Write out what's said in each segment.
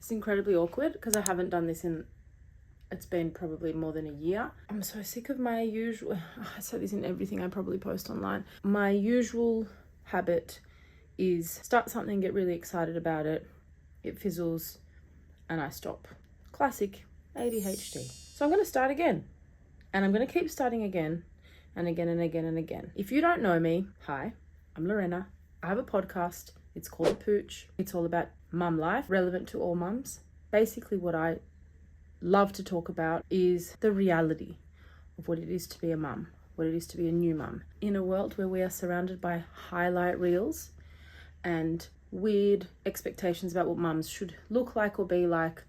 It's incredibly awkward because I haven't done this it's been probably more than a year. I'm so sick of my usual, I say this in everything I probably post online. My usual habit is start something, get really excited about it, it fizzles, and I stop. Classic ADHD. So I'm going to start again. And I'm going to keep starting again and again and again and again. If you don't know me, hi, I'm Lorena. I have a podcast. It's called The Pooch. It's all about mum life, relevant to all mums. Basically what I love to talk about is the reality of what it is to be a mum, what it is to be a new mum. In a world where we are surrounded by highlight reels and weird expectations about what mums should look like or be like,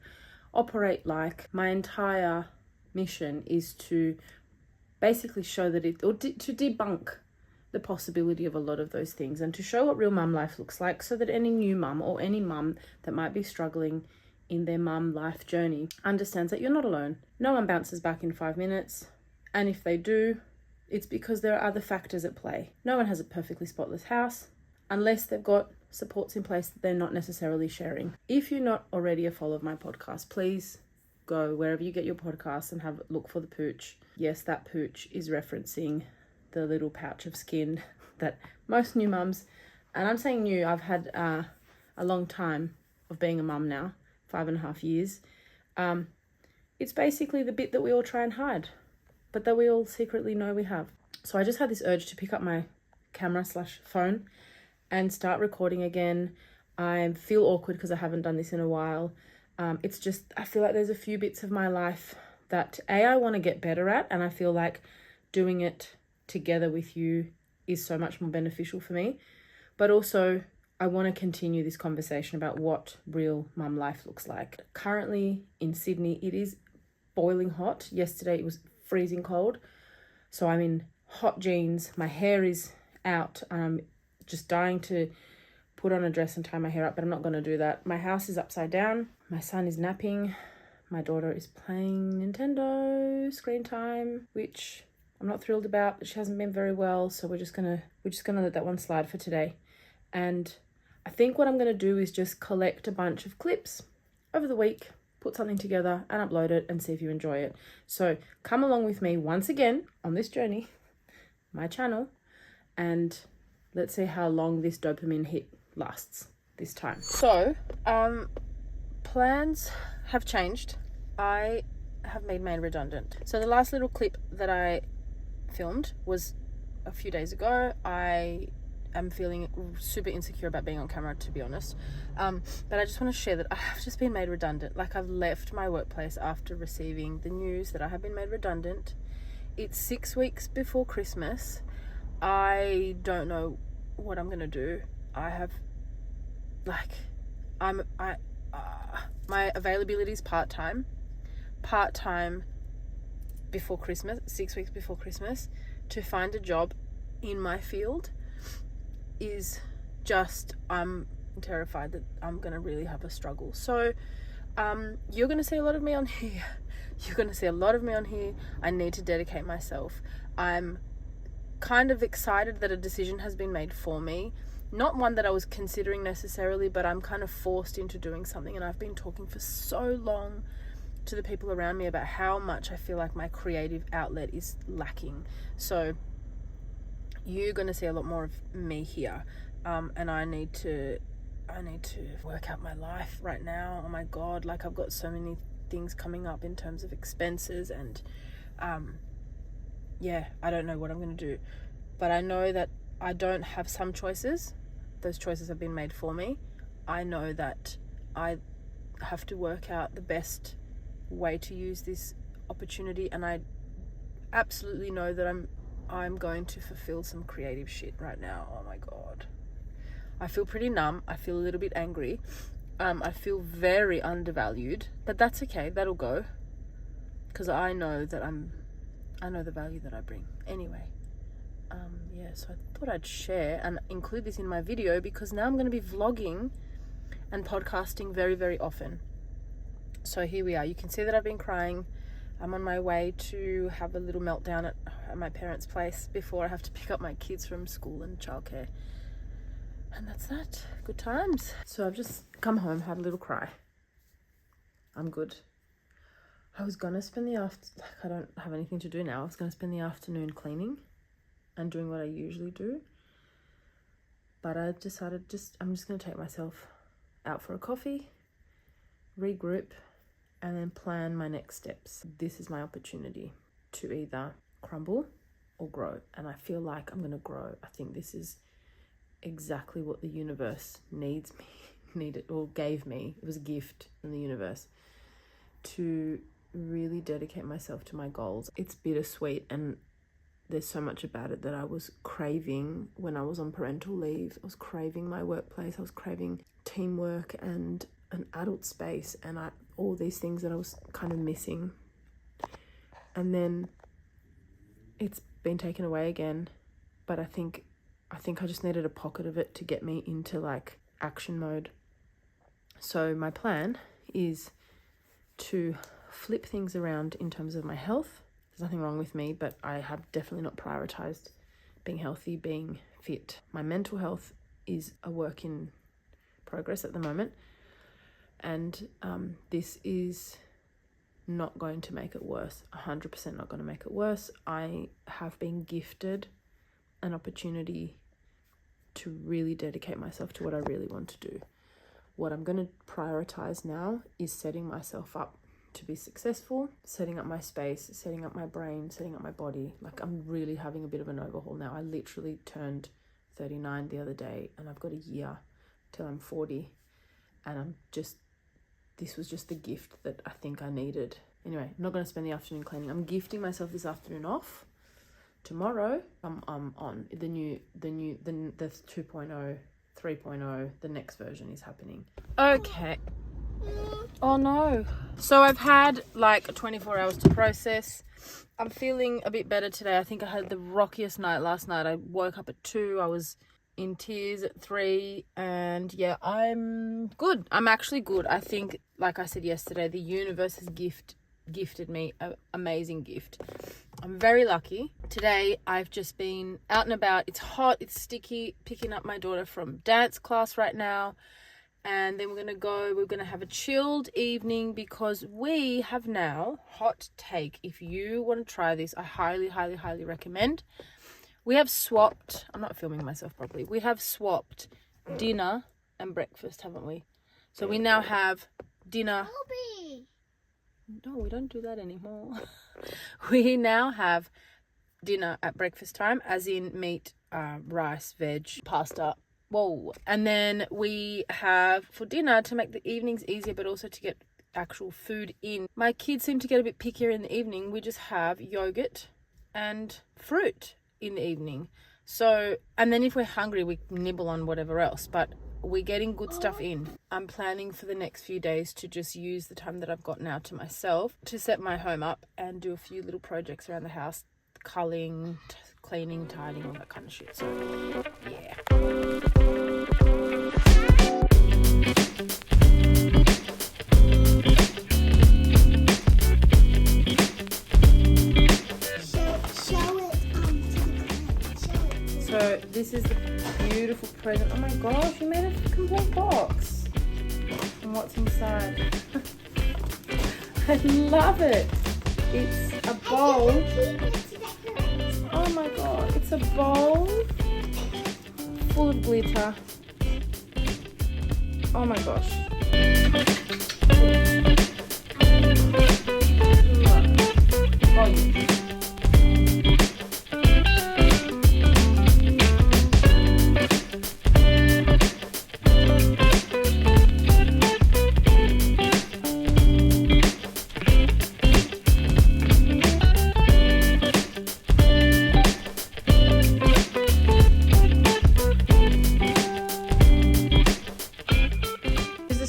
operate like, my entire mission is to basically show that to debunk the possibility of a lot of those things and to show what real mum life looks like so that any new mum or any mum that might be struggling in their mum life journey understands that you're not alone. No one bounces back in 5 minutes, and if they do, it's because there are other factors at play. No one has a perfectly spotless house unless they've got supports in place that they're not necessarily sharing. If you're not already a follower of my podcast, please go wherever you get your podcasts and look for The Pooch. Yes, that pooch is referencing the little pouch of skin that most new mums, and I'm saying new, I've had a long time of being a mum now, 5.5 years. It's basically the bit that we all try and hide, but that we all secretly know we have. So I just had this urge to pick up my camera/phone and start recording again. I feel awkward because I haven't done this in a while. It's just, I feel like there's a few bits of my life that I want to get better at, and I feel like doing it together with you is so much more beneficial for me. But also, I want to continue this conversation about what real mum life looks like. Currently in Sydney, it is boiling hot. Yesterday it was freezing cold. So I'm in hot jeans, my hair is out, and I'm just dying to put on a dress and tie my hair up, but I'm not going to do that. My house is upside down. My son is napping. My daughter is playing Nintendo screen time, which I'm not thrilled about, but she hasn't been very well, so we're just gonna let that one slide for today. And I think what I'm gonna do is just collect a bunch of clips over the week, put something together and upload it and see if you enjoy it. So come along with me once again on this journey, my channel, and let's see how long this dopamine hit lasts this time. So, plans have changed. I have been made redundant. So the last little clip that I filmed was a few days ago. I am feeling super insecure about being on camera, to be honest. But I just want to share that I have just been made redundant. Like, I've left my workplace after receiving the news that I have been made redundant. It's 6 weeks before Christmas. I don't know what I'm gonna do. My availability is part-time before Christmas, 6 weeks before Christmas. To find a job in my field is just, I'm terrified that I'm gonna really have a struggle. So you're gonna see a lot of me on here. I need to dedicate myself. I'm kind of excited that a decision has been made for me. Not one that I was considering necessarily, but I'm kind of forced into doing something. And I've been talking for so long to the people around me about how much I feel like my creative outlet is lacking. So you're going to see a lot more of me here. And I need to work out my life right now. Oh my God. Like, I've got so many things coming up in terms of expenses and, I don't know what I'm going to do, but I know that I don't have some choices. Those choices have been made for me. I know that I have to work out the best way to use this opportunity, and I absolutely know that I'm going to fulfill some creative shit right now. Oh my God. I feel pretty numb. I feel a little bit angry. I feel very undervalued, but that's okay. That'll go, because I know that I know the value that I bring. Anyway, so I thought I'd share and include this in my video, because now I'm going to be vlogging and podcasting very, very often. So here we are. You can see that I've been crying. I'm on my way to have a little meltdown at my parents' place before I have to pick up my kids from school and childcare. And that's that. Good times. So I've just come home, had a little cry. I'm good. I was gonna spend the I don't have anything to do now. I was gonna spend the afternoon cleaning and doing what I usually do. But I decided I'm just gonna take myself out for a coffee, regroup, and then plan my next steps. This is my opportunity to either crumble or grow. And I feel like I'm gonna grow. I think this is exactly what the universe needed or gave me. It was a gift from the universe to really dedicate myself to my goals. It's bittersweet, and there's so much about it that I was craving when I was on parental leave. I was craving my workplace. I was craving teamwork and an adult space, and all these things that I was kind of missing. And then it's been taken away again, but I think I just needed a pocket of it to get me into like action mode. So my plan is to flip things around in terms of my health. There's nothing wrong with me, but I have definitely not prioritized being healthy, being fit. My mental health is a work in progress at the moment, and this is not going to make it worse. 100% not going to make it worse. I have been gifted an opportunity to really dedicate myself to what I really want to do. What I'm going to prioritize now is setting myself up to be successful, setting up my space, setting up my brain, setting up my body. Like, I'm really having a bit of an overhaul now. I literally turned 39 the other day, and I've got a year till I'm 40, and this was just the gift that I think I needed. Anyway, I'm not going to spend the afternoon cleaning. I'm gifting myself this afternoon off. Tomorrow, I'm on the 2.0, 3.0, the next version is happening. Okay. Oh no. So I've had like 24 hours to process. I'm feeling a bit better today. I think I had the rockiest night last night. I woke up at 2. I was in tears at 3, and yeah, I'm good. I'm actually good. I think, like I said yesterday, the universe has gifted me an amazing gift. I'm very lucky. Today I've just been out and about. It's hot, it's sticky, picking up my daughter from dance class right now. And then we're going to have a chilled evening because we have now, hot take, if you want to try this, I highly, highly, highly recommend. We have swapped, I'm not filming myself properly, we have swapped dinner and breakfast, haven't we? So we now have dinner. No, we don't do that anymore. We now have dinner at breakfast time, as in meat, rice, veg, pasta. Whoa. And then we have for dinner, to make the evenings easier, but also to get actual food in. My kids seem to get a bit pickier in the evening. We just have yogurt and fruit in the evening. So, and then if we're hungry, we nibble on whatever else, but we're getting good stuff in. I'm planning for the next few days to just use the time that I've got now to myself to set my home up and do a few little projects around the house, culling, cleaning, tidying, all that kind of shit. So, yeah. So this is the beautiful present. Oh my gosh, you made a complete box. And what's inside? I love it. It's a bowl. Oh my god, it's a bowl full of glitter. Oh my gosh. Volume.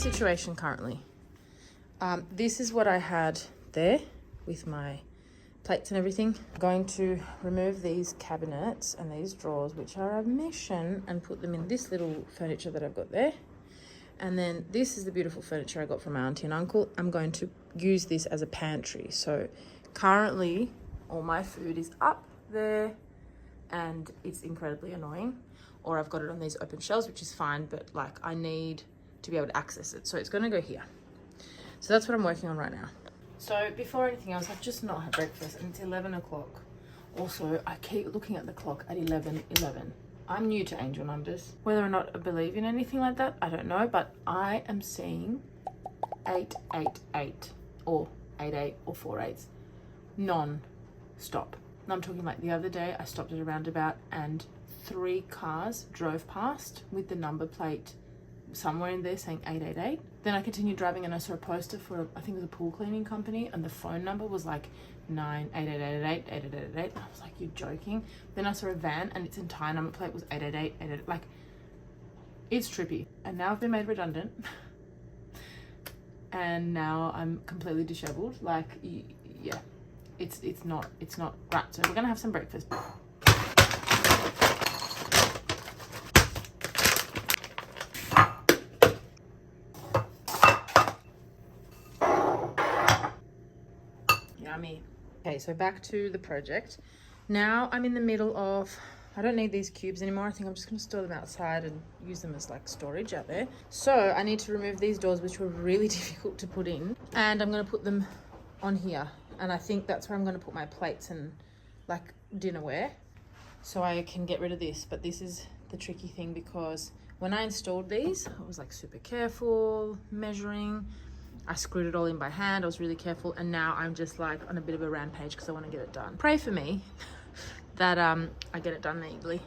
Situation currently. This is what I had there with my plates and everything. I'm going to remove these cabinets and these drawers, which are a mission, and put them in this little furniture that I've got there. And then this is the beautiful furniture I got from my auntie and uncle. I'm going to use this as a pantry. So currently all my food is up there and it's incredibly annoying. Or I've got it on these open shelves, which is fine, but like I need to be able to access it. So it's going to go here. So that's what I'm working on right now. So before anything else, I've just not had breakfast and it's 11 o'clock. Also, I keep looking at the clock at 11:11. I'm new to angel numbers. Whether or not I believe in anything like that, I don't know, but I am seeing 888 or 88 or 48s non-stop. And I'm talking like the other day, I stopped at a roundabout and 3 cars drove past with the number plate somewhere in there saying 888. Then I continued driving and I saw a poster for, I think it was a pool cleaning company, and the phone number was like 988888888. I was like, you're joking. Then I saw a van and its entire number plate was 88888. Like, it's trippy. And now I've been made redundant. And now I'm completely disheveled. Like, yeah, it's not right. So we're gonna have some breakfast. Yummy. Okay, so back to the project. Now I'm in the middle of, I don't need these cubes anymore. I think I'm just going to store them outside and use them as like storage out there. So I need to remove these doors, which were really difficult to put in. And I'm going to put them on here. And I think that's where I'm going to put my plates and like dinnerware. So I can get rid of this. But this is the tricky thing, because when I installed these, I was like super careful, measuring. I screwed it all in by hand. I was really careful. And now I'm just like on a bit of a rampage because I want to get it done. Pray for me that I get it done neatly.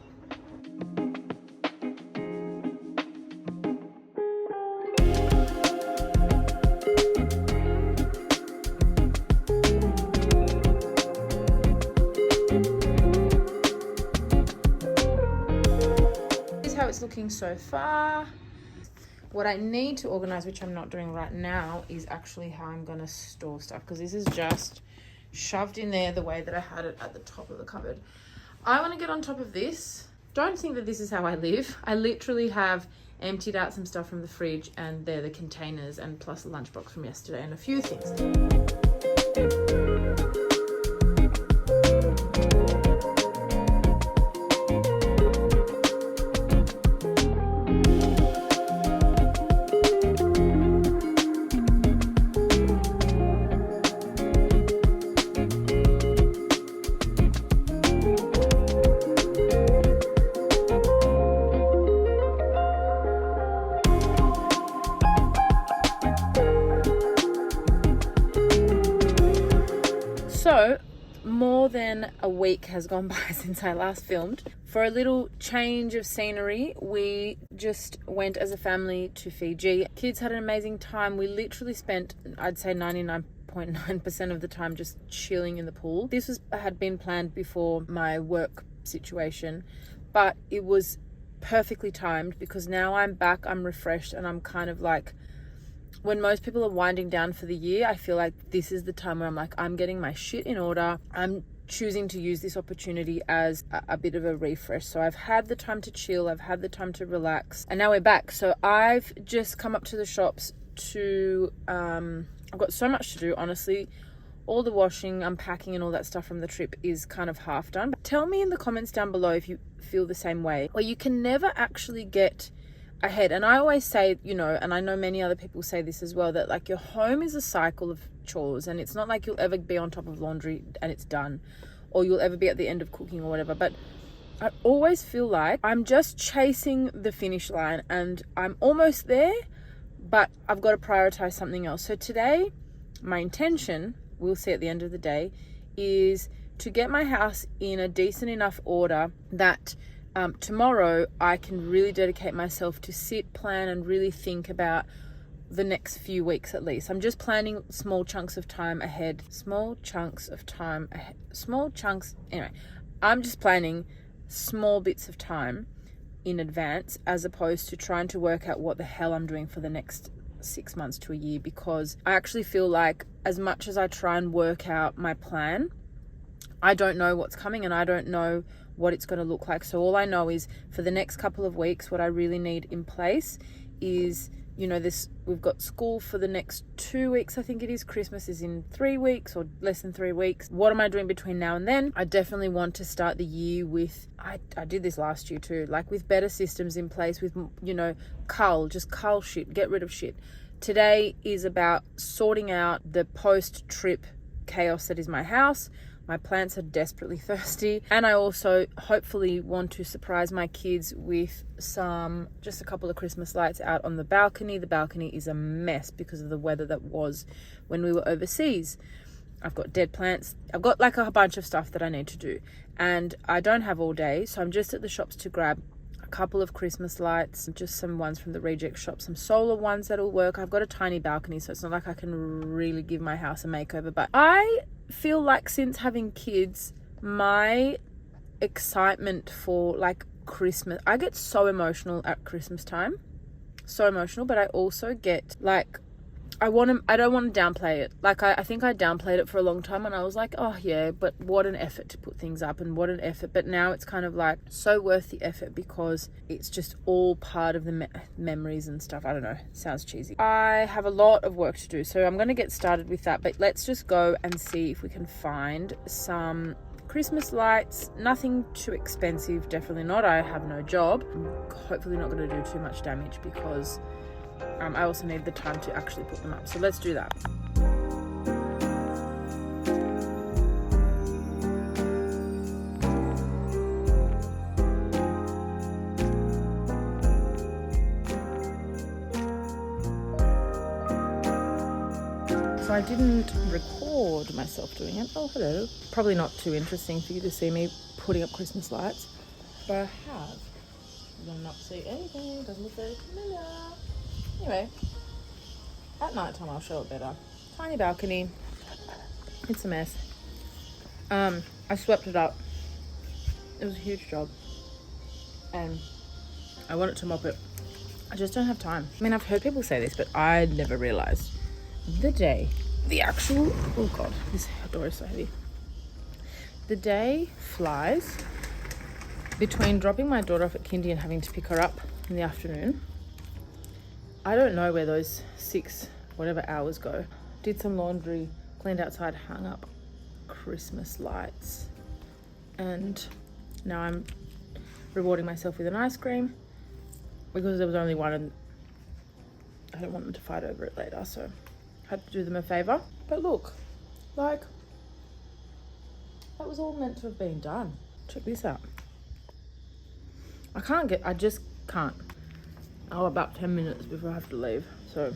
This is how it's looking so far. What I need to organize, which I'm not doing right now, is actually how I'm going to store stuff, because this is just shoved in there the way that I had it at the top of the cupboard. I want to get on top of this. Don't think that this is how I live. I literally have emptied out some stuff from the fridge, and they're the containers and plus a lunchbox from yesterday and a few things. So, more than a week has gone by since I last filmed. For a little change of scenery, we just went as a family to Fiji. Kids had an amazing time. We literally spent, I'd say 99.9% of the time just chilling in the pool. This had been planned before my work situation, but it was perfectly timed because now I'm back, I'm refreshed, and I'm kind of like, when most people are winding down for the year, I feel like this is the time where I'm like, I'm getting my shit in order. I'm choosing to use this opportunity as a bit of a refresh. So I've had the time to chill, I've had the time to relax, and now we're back. So I've just come up to the shops to, I've got so much to do, honestly. All the washing, unpacking and all that stuff from the trip is kind of half done. But tell me in the comments down below if you feel the same way. Well, you can never actually get ahead. And I always say, you know, and I know many other people say this as well, that like your home is a cycle of chores, and it's not like you'll ever be on top of laundry and it's done, or you'll ever be at the end of cooking or whatever. But I always feel like I'm just chasing the finish line and I'm almost there, but I've got to prioritize something else. So today, my intention, we'll see at the end of the day, is to get my house in a decent enough order that tomorrow I can really dedicate myself to sit, plan, and really think about the next few weeks at least. I'm just planning small chunks of time ahead. Anyway, I'm just planning small bits of time in advance as opposed to trying to work out what the hell I'm doing for the next 6 months to a year, because I actually feel like as much as I try and work out my plan, I don't know what's coming and I don't know what it's going to look like. So all I know is for the next couple of weeks, what I really need in place is, you know, we've got school for the next 2 weeks. I think it is. Christmas is in 3 weeks or less than 3 weeks. What am I doing between now and then? I definitely want to start the year with, I did this last year too, like with better systems in place, with, you know, cull shit, get rid of shit. Today is about sorting out the post-trip chaos that is my house. My plants are desperately thirsty, and I also hopefully want to surprise my kids with just a couple of Christmas lights out on the balcony. The balcony is a mess because of the weather that was when we were overseas. I've got dead plants. I've got like a bunch of stuff that I need to do, and I don't have all day, so I'm just at the shops to grab a couple of Christmas lights, just some ones from the reject shop, some solar ones that'll work. I've got a tiny balcony, so it's not like I can really give my house a makeover, but I feel like since having kids, my excitement for like Christmas, I get so emotional at Christmas time, so emotional, but I also get like, I don't want to downplay it. Like, I think I downplayed it for a long time, and I was like, oh yeah, but what an effort to put things up, and what an effort. But now it's kind of like so worth the effort because it's just all part of the memories and stuff. I don't know, sounds cheesy. I have a lot of work to do, so I'm going to get started with that, but let's just go and see if we can find some Christmas lights. Nothing too expensive, definitely not. I have no job. I'm hopefully not going to do too much damage because I also need the time to actually put them up. So let's do that. So I didn't record myself doing it. Oh, hello. Probably not too interesting for you to see me putting up Christmas lights, but I have. You will not see anything. It doesn't look very familiar. Anyway, at night time I'll show it better. Tiny balcony. It's a mess. I swept it up. It was a huge job. And I wanted to mop it. I just don't have time. I mean, I've heard people say this, but I never realized oh God, this door is so heavy. The day flies between dropping my daughter off at kindy and having to pick her up in the afternoon. I don't know where those 6 whatever hours go. Did some laundry, cleaned outside, hung up Christmas lights, and now I'm rewarding myself with an ice cream because there was only one and I don't want them to fight over it later, so I had to do them a favor. But look, like, that was all meant to have been done. Check this out. I just can't. Oh, about 10 minutes before I have to leave, so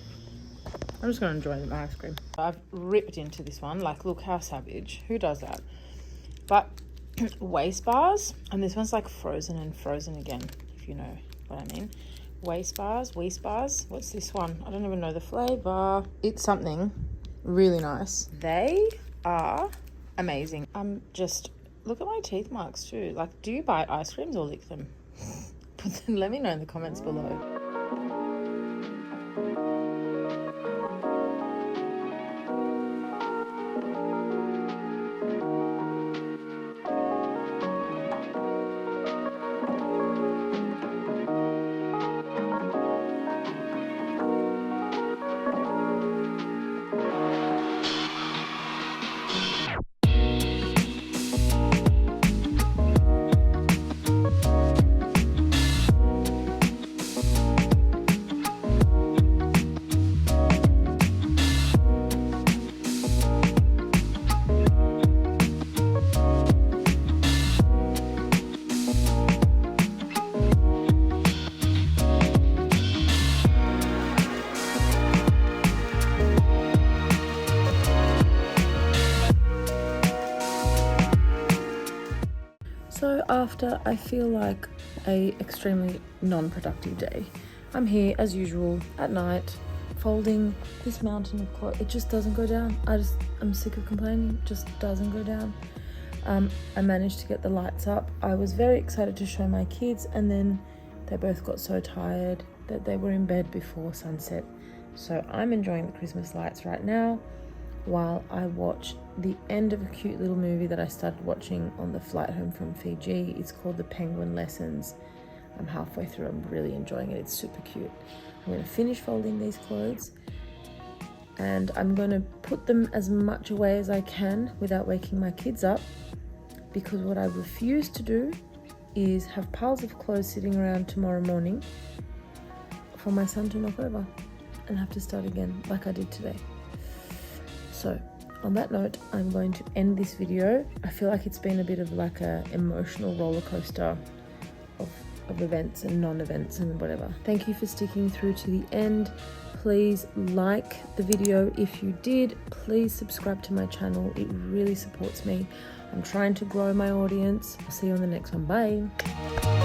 I'm just going to enjoy the ice cream. I've ripped into this one, like, look how savage. Who does that? But waist bars, and this one's like frozen and frozen again, if you know what I mean. Waist bars. What's this one? I don't even know the flavor. It's something really nice. They are amazing. Look at my teeth marks too. Like, do you bite ice creams or lick them? But then let me know in the comments below. So after I feel like a extremely non-productive day, I'm here as usual at night folding this mountain of clothes. It just doesn't go down. I'm sick of complaining. It just doesn't go down. I managed to get the lights up. I was very excited to show my kids, and then they both got so tired that they were in bed before sunset. So I'm enjoying the Christmas lights right now while I watch the end of a cute little movie that I started watching on the flight home from Fiji. It's called The Penguin Lessons. I'm halfway through. I'm really enjoying it. It's super cute. I'm going to finish folding these clothes and I'm going to put them as much away as I can without waking my kids up, because what I refuse to do is have piles of clothes sitting around tomorrow morning for my son to knock over. and have to start again like I did today. So on that note, I'm going to end this video. I feel like it's been a bit of like a emotional roller coaster of events and non-events and whatever. Thank you for sticking through to the end. Please like the video if you did. Please subscribe to my channel. It really supports me. I'm trying to grow my audience. I'll see you on the next one. Bye.